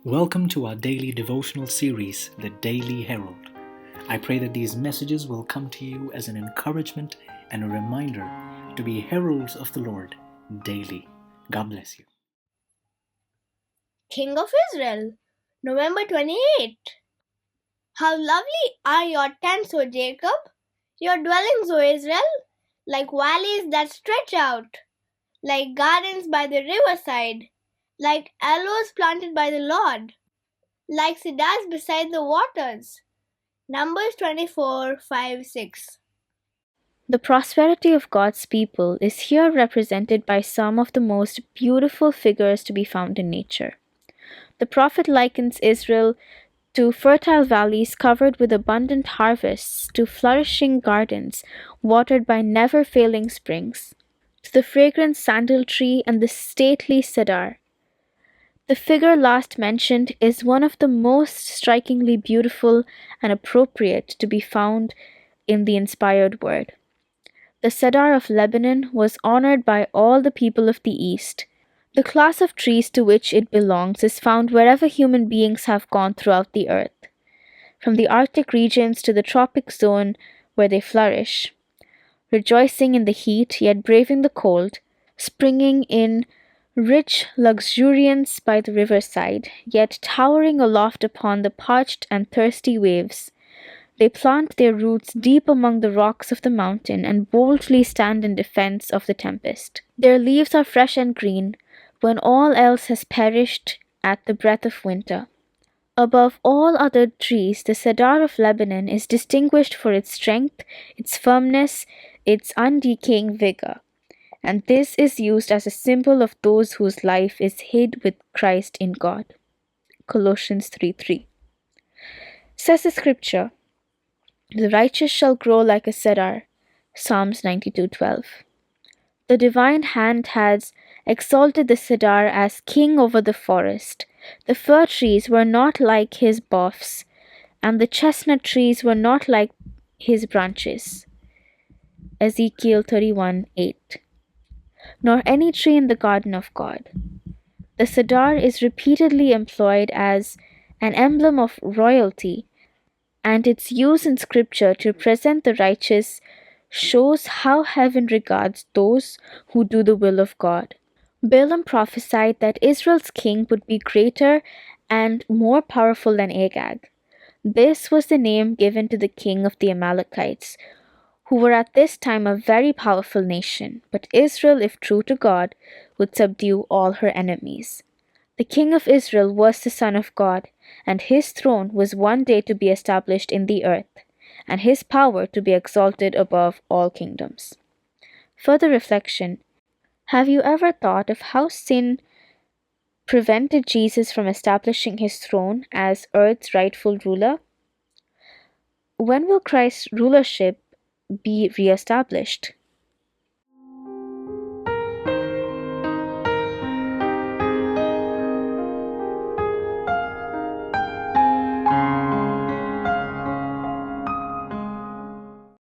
Welcome to our daily devotional series, The Daily Herald. I pray that these messages will come to you as an encouragement and a reminder to be heralds of the Lord daily. God bless you. King of Israel, November 28. How lovely are your tents, O Jacob, your dwellings, O Israel, like valleys that stretch out, like gardens by the riverside, like aloes planted by the Lord, like cedars beside the waters. Numbers 24:5-6. The prosperity of God's people is here represented by some of the most beautiful figures to be found in nature. The prophet likens Israel to fertile valleys covered with abundant harvests, to flourishing gardens watered by never failing springs, to the fragrant sandal tree and the stately cedar. The figure last mentioned is one of the most strikingly beautiful and appropriate to be found in the inspired word. The cedar of Lebanon was honored by all the people of the East. The class of trees to which it belongs is found wherever human beings have gone throughout the earth, from the Arctic regions to the tropic zone where they flourish, rejoicing in the heat yet braving the cold, springing in rich luxuriance by the riverside, yet towering aloft upon the parched and thirsty waves. They plant their roots deep among the rocks of the mountain and boldly stand in defense of the tempest. Their leaves are fresh and green when all else has perished at the breath of winter. Above all other trees, the cedar of Lebanon is distinguished for its strength, its firmness, its undecaying vigor. And this is used as a symbol of those whose life is hid with Christ in God. Colossians 3:3. Says the scripture, "The righteous shall grow like a cedar." Psalms 92:12. The divine hand has exalted the cedar as king over the forest. The fir trees were not like his boughs, and the chestnut trees were not like his branches. Ezekiel 31:8. Nor any tree in the garden of God. The cedar is repeatedly employed as an emblem of royalty, and its use in Scripture to present the righteous shows how heaven regards those who do the will of God. Balaam prophesied that Israel's king would be greater and more powerful than Agag. This was the name given to the king of the Amalekites, who were at this time a very powerful nation, but Israel, if true to God, would subdue all her enemies. The king of Israel was the Son of God, and his throne was one day to be established in the earth, and his power to be exalted above all kingdoms. Further reflection. Have you ever thought of how sin prevented Jesus from establishing his throne as earth's rightful ruler? When will Christ's rulership be re-established?